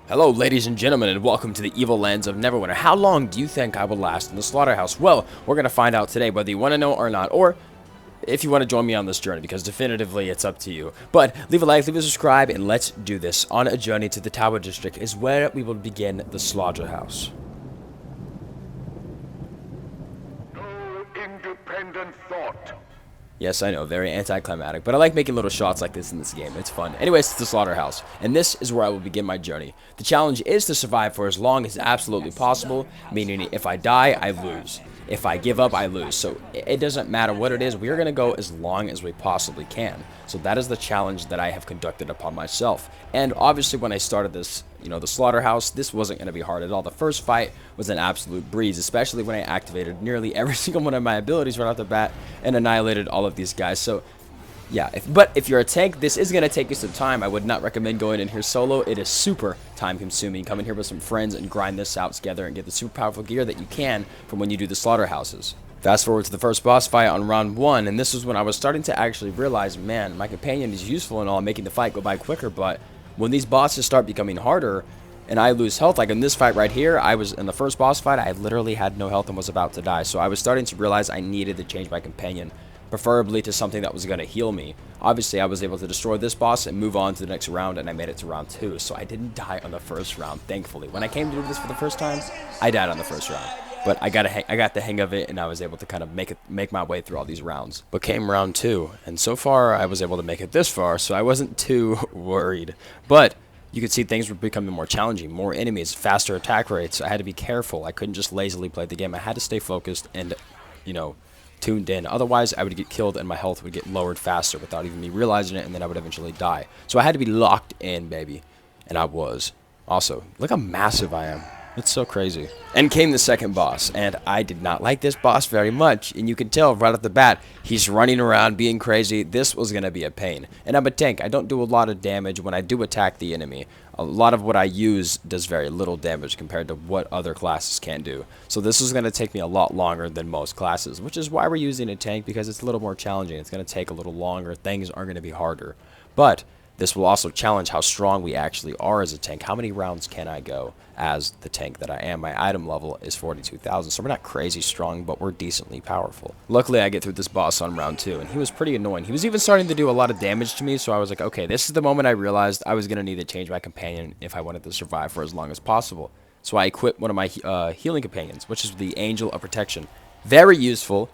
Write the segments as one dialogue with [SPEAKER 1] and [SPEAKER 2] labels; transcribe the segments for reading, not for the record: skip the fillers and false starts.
[SPEAKER 1] Hello, ladies and gentlemen, and welcome to the evil lands of Neverwinter. How long do you think I will last in the Slaughterhouse? Well, we're going to find out today whether you want to know or not, or if you want to join me on this journey, because definitively it's up to you. But leave a like, leave a subscribe, and let's do this. On a journey to the Tower District is where we will begin the Slaughterhouse.
[SPEAKER 2] No independent thought.
[SPEAKER 1] Yes, I know, very anticlimactic, but I like making little shots like this in this game. It's fun. Anyways, it's the Slaughterhouse, and this is where I will begin my journey. The challenge is to survive for as long as absolutely possible, meaning if I die, I lose. If I give up, I lose. So it doesn't matter what it is, we are going to go as long as we possibly can. So that is the challenge that I have conducted upon myself. And obviously when I started this, the Slaughterhouse, this wasn't going to be hard at all. The first fight was an absolute breeze, especially when I activated nearly every single one of my abilities right off the bat and annihilated all of these guys. So yeah, but if you're a tank, this is going to take you some time. I would not recommend going in here solo. It is super time consuming. Come in here with some friends and grind this out together and get the super powerful gear that you can from when you do the Slaughterhouses. Fast forward to the first boss fight on round 1, and this is when I was starting to actually realize, man, my companion is useful and all, making the fight go by quicker, but when these bosses start becoming harder and I lose health, like in this fight right here, I was in the first boss fight, I literally had no health and was about to die. So I was starting to realize I needed to change my companion, preferably to something that was going to heal me. Obviously, I was able to destroy this boss and move on to the next round, and I made it to round 2, so I didn't die on the first round, thankfully. When I came to do this for the first time, I died on the first round. But I got the hang of it, and I was able to kind of make my way through all these rounds. But came round 2, and so far I was able to make it this far, so I wasn't too worried. But you could see things were becoming more challenging, more enemies, faster attack rates. I had to be careful. I couldn't just lazily play the game. I had to stay focused and, tuned in. Otherwise, I would get killed and my health would get lowered faster without even me realizing it, and then I would eventually die. So I had to be locked in, baby. And I was. Also, look how massive I am. It's so crazy. And came the second boss, and I did not like this boss very much, and you can tell right off the bat, he's running around being crazy. This was going to be a pain. And I'm a tank. I don't do a lot of damage when I do attack the enemy. A lot of what I use does very little damage compared to what other classes can do. So this is going to take me a lot longer than most classes, which is why we're using a tank, because it's a little more challenging. It's going to take a little longer. Things are going to be harder. But this will also challenge how strong we actually are as a tank. How many rounds can I go as the tank that I am? My item level is 42,000, so we're not crazy strong, but we're decently powerful. Luckily, I get through this boss on round 2, and he was pretty annoying. He was even starting to do a lot of damage to me, so I was like, okay, this is the moment I realized I was going to need to change my companion if I wanted to survive for as long as possible. So I equipped one of my healing companions, which is the Angel of Protection. Very useful.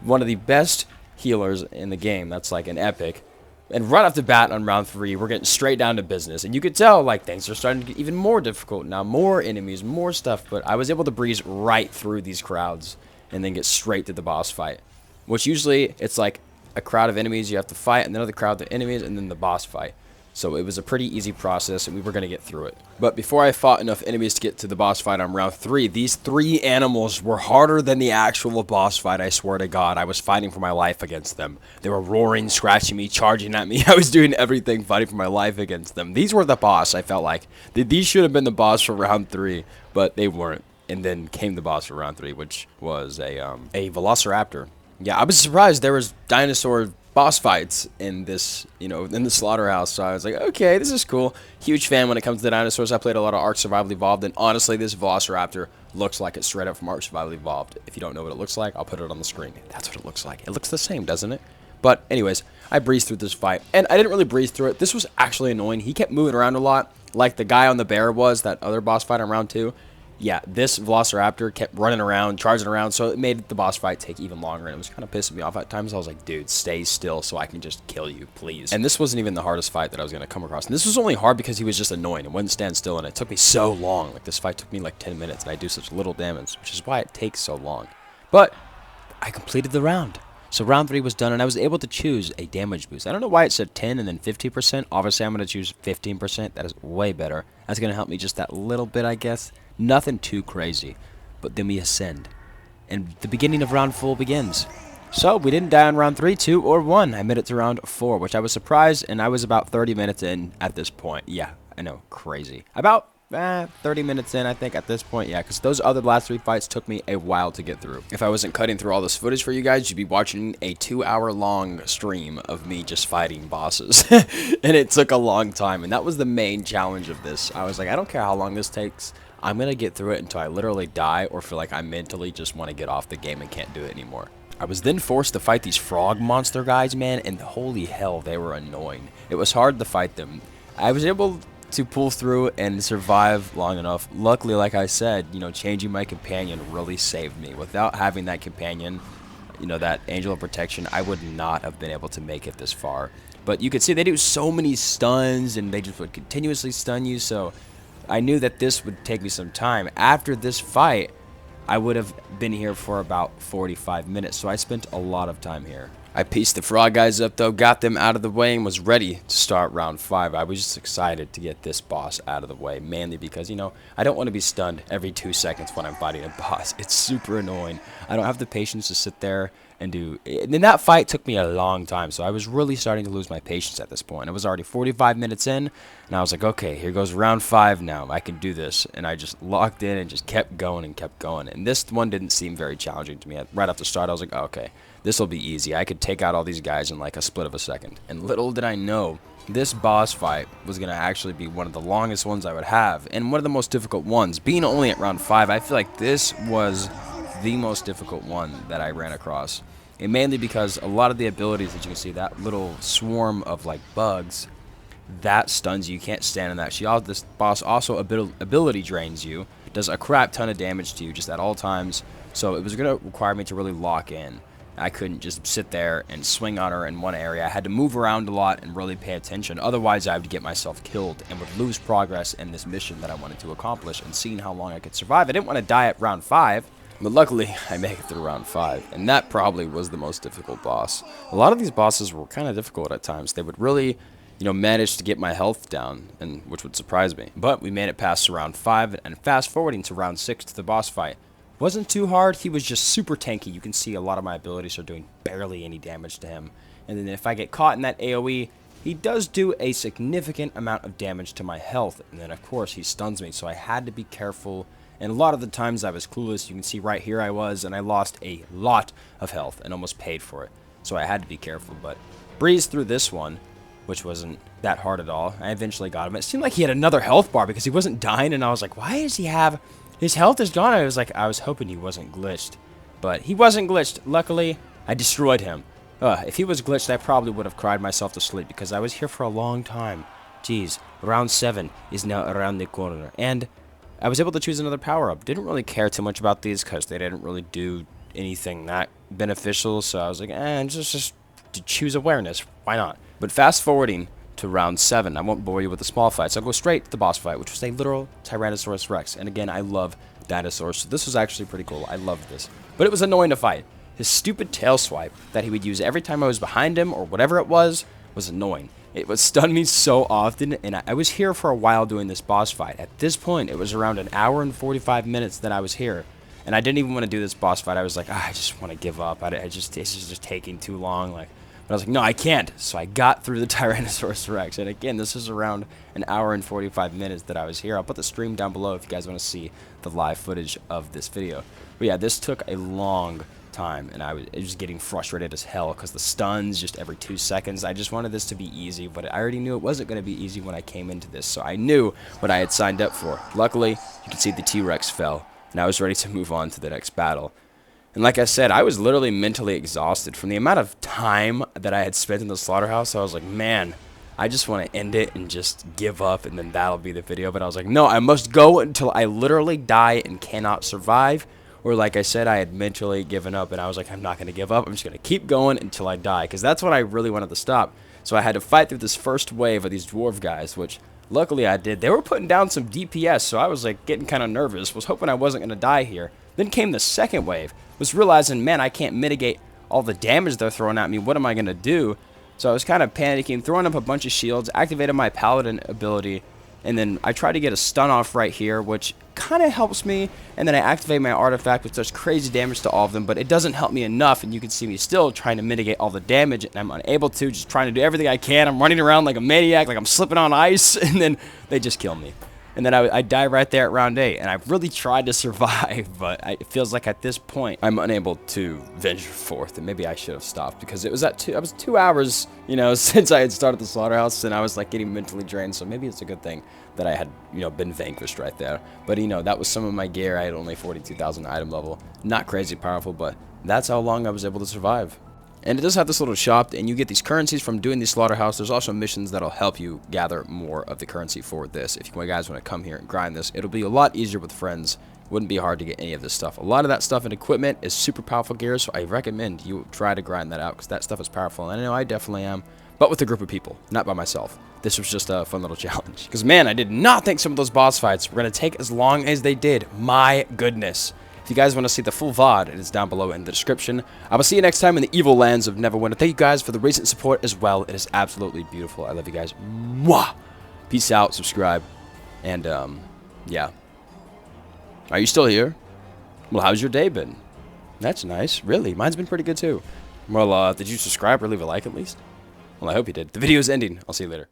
[SPEAKER 1] One of the best healers in the game. That's like an epic. And right off the bat on round 3, we're getting straight down to business. And you could tell, like, things are starting to get even more difficult now. More enemies, more stuff. But I was able to breeze right through these crowds and then get straight to the boss fight. Which usually, it's like a crowd of enemies you have to fight, and another crowd of enemies, and then the boss fight. So it was a pretty easy process, and we were going to get through it. But before I fought enough enemies to get to the boss fight on round 3, these 3 animals were harder than the actual boss fight, I swear to God. I was fighting for my life against them. They were roaring, scratching me, charging at me. I was doing everything, fighting for my life against them. These were the boss, I felt like. These should have been the boss for round 3, but they weren't. And then came the boss for round 3, which was a Velociraptor. Yeah, I was surprised there was dinosaur boss fights in this, in the Slaughterhouse. So I was like, okay, this is cool. Huge fan when it comes to the dinosaurs. I played a lot of Ark Survival Evolved, and honestly, this Velociraptor looks like it's straight up from Ark Survival Evolved. If you don't know what it looks like, I'll put it on the screen. That's what it looks like. It looks the same, doesn't it? But anyways, I breezed through this fight, and I didn't really breeze through it. This was actually annoying. He kept moving around a lot, like the guy on the bear was, that other boss fight on round 2. Yeah, this Velociraptor kept running around, charging around, so it made the boss fight take even longer, and it was kind of pissing me off at times. I was like, dude, stay still so I can just kill you, please. And this wasn't even the hardest fight that I was going to come across. And this was only hard because he was just annoying and wouldn't stand still, and it took me so long. Like, this fight took me like 10 minutes, and I do such little damage, which is why it takes so long. But I completed the round. So round 3 was done, and I was able to choose a damage boost. I don't know why it said 10 and then 50%. Obviously, I'm going to choose 15%. That is way better. That's going to help me just that little bit, I guess. Nothing too crazy. But then we ascend. And the beginning of round 4 begins. So we didn't die on round 3, 2, or 1. I made it to round 4, which I was surprised, and I was about 30 minutes in at this point. Yeah, I know, crazy. About 30 minutes in, I think, at this point. Yeah, because those other last 3 fights took me a while to get through. If I wasn't cutting through all this footage for you guys, you'd be watching a 2-hour-long stream of me just fighting bosses. And it took a long time, and that was the main challenge of this. I was like, I don't care how long this takes. I'm going to get through it until I literally die or feel like I mentally just want to get off the game and can't do it anymore. I was then forced to fight these frog monster guys, man, and holy hell, they were annoying. It was hard to fight them. I was able to pull through and survive long enough. Luckily, like I said, you know, changing my companion really saved me. Without having that companion, you know, that angel of protection, I would not have been able to make it this far. But you could see they do so many stuns, and they just would continuously stun you, so I knew that this would take me some time. After this fight, I would have been here for about 45 minutes, so I spent a lot of time here. I pieced the frog guys up though, got them out of the way, and was ready to start round 5. I was just excited to get this boss out of the way, mainly because, you know, I don't want to be stunned every 2 seconds when I'm fighting a boss. It's super annoying. I don't have the patience to sit there and do... And then that fight took me a long time, so I was really starting to lose my patience at this point. It was already 45 minutes in, and I was like, okay, here goes round 5 now. I can do this. And I just locked in and just kept going and kept going. And this one didn't seem very challenging to me. Right off the start, I was like, oh, okay, this will be easy. I could take out all these guys in like a split of a second. And little did I know, this boss fight was going to actually be one of the longest ones I would have, and one of the most difficult ones. Being only at round 5, I feel like this was the most difficult one that I ran across. And mainly because a lot of the abilities that you can see, that little swarm of like bugs, that stuns you. You can't stand in that. This boss also ability drains you, does a crap ton of damage to you just at all times. So it was going to require me to really lock in. I couldn't just sit there and swing on her in one area. I had to move around a lot and really pay attention. Otherwise, I would get myself killed and would lose progress in this mission that I wanted to accomplish, and seeing how long I could survive. I didn't want to die at round 5. But luckily, I make it through round 5, and that probably was the most difficult boss. A lot of these bosses were kind of difficult at times. They would really, you know, manage to get my health down, and which would surprise me. But we made it past round 5, and fast forwarding to round 6 to the boss fight. Wasn't too hard. He was just super tanky. You can see a lot of my abilities are doing barely any damage to him. And then if I get caught in that AoE, he does do a significant amount of damage to my health. And then, of course, he stuns me, so I had to be careful. And a lot of the times I was clueless. You can see right here I was, and I lost a lot of health and almost paid for it. So I had to be careful, but breezed through this one, which wasn't that hard at all. I eventually got him. It seemed like he had another health bar because he wasn't dying, and I was like, why does he have... His health is gone. I was hoping he wasn't glitched, but he wasn't glitched. Luckily, I destroyed him. If he was glitched, I probably would have cried myself to sleep because I was here for a long time. Jeez, round 7 is now around the corner, and I was able to choose another power-up. Didn't really care too much about these because they didn't really do anything that beneficial, so I was like, just to choose awareness. Why not? But fast forwarding to round 7, I won't bore you with the small fights. I'll go straight to the boss fight, which was a literal Tyrannosaurus Rex. And again, I love dinosaurs, so this was actually pretty cool. I loved this. But it was annoying to fight. His stupid tail swipe that he would use every time I was behind him, or whatever it was annoying. It would stun me so often, and I was here for a while doing this boss fight. At this point, it was around an hour and 45 minutes that I was here. And I didn't even want to do this boss fight. I was like, I just want to give up. This is just taking too long. But I was like, no, I can't. So I got through the Tyrannosaurus Rex. And again, this is around an hour and 45 minutes that I was here. I'll put the stream down below if you guys want to see the live footage of this video. But yeah, this took a long time, and I was just getting frustrated as hell because the stuns just every 2 seconds. I just wanted this to be easy, but I already knew it wasn't going to be easy when I came into this. So I knew what I had signed up for. Luckily, you can see the T-Rex fell, and I was ready to move on to the next battle. And like I said, I was literally mentally exhausted from the amount of time that I had spent in the slaughterhouse. So I was like, man, I just want to end it and just give up, and then that'll be the video. But I was like, no, I must go until I literally die and cannot survive. Or like I said, I had mentally given up, and I was like, I'm not going to give up. I'm just going to keep going until I die, because that's what I really wanted to stop. So I had to fight through this first wave of these dwarf guys, which luckily I did. They were putting down some DPS, so I was like getting kind of nervous, was hoping I wasn't going to die here. Then came the second wave, was realizing, man, I can't mitigate all the damage they're throwing at me. What am I going to do? So I was kind of panicking, throwing up a bunch of shields, activated my paladin ability, and then I tried to get a stun off right here, which kind of helps me, and then I activate my artifact, which does crazy damage to all of them, but it doesn't help me enough, and you can see me still trying to mitigate all the damage, and I'm unable to, just trying to do everything I can. I'm running around like a maniac, like I'm slipping on ice, and then they just kill me. and then I die right there at round 8. And I've really tried to survive, but it feels like at this point I'm unable to venture forth, and maybe I should have stopped because it was I was 2 hours, you know, since I had started the slaughterhouse, and I was like getting mentally drained. So maybe it's a good thing that I had, you know, been vanquished right there. But you know, that was some of my gear. I had only 42,000 item level, not crazy powerful, but that's how long I was able to survive. And it does have this little shop, and you get these currencies from doing the slaughterhouse. There's also missions that'll help you gather more of the currency for this. If you guys want to come here and grind this, it'll be a lot easier with friends. It wouldn't be hard to get any of this stuff. A lot of that stuff and equipment is super powerful gear, so I recommend you try to grind that out because that stuff is powerful. And I know I definitely am, but with a group of people, not by myself. This was just a fun little challenge. Because man, I did not think some of those boss fights were going to take as long as they did. My goodness. If you guys want to see the full VOD, it is down below in the description. I will see you next time in the evil lands of Neverwinter. Thank you guys for the recent support as well. It is absolutely beautiful. I love you guys. Mwah! Peace out, subscribe, and yeah. Are you still here? Well, how's your day been? That's nice. Really, mine's been pretty good too. Well, did you subscribe or leave a like at least? Well, I hope you did. The video is ending. I'll see you later.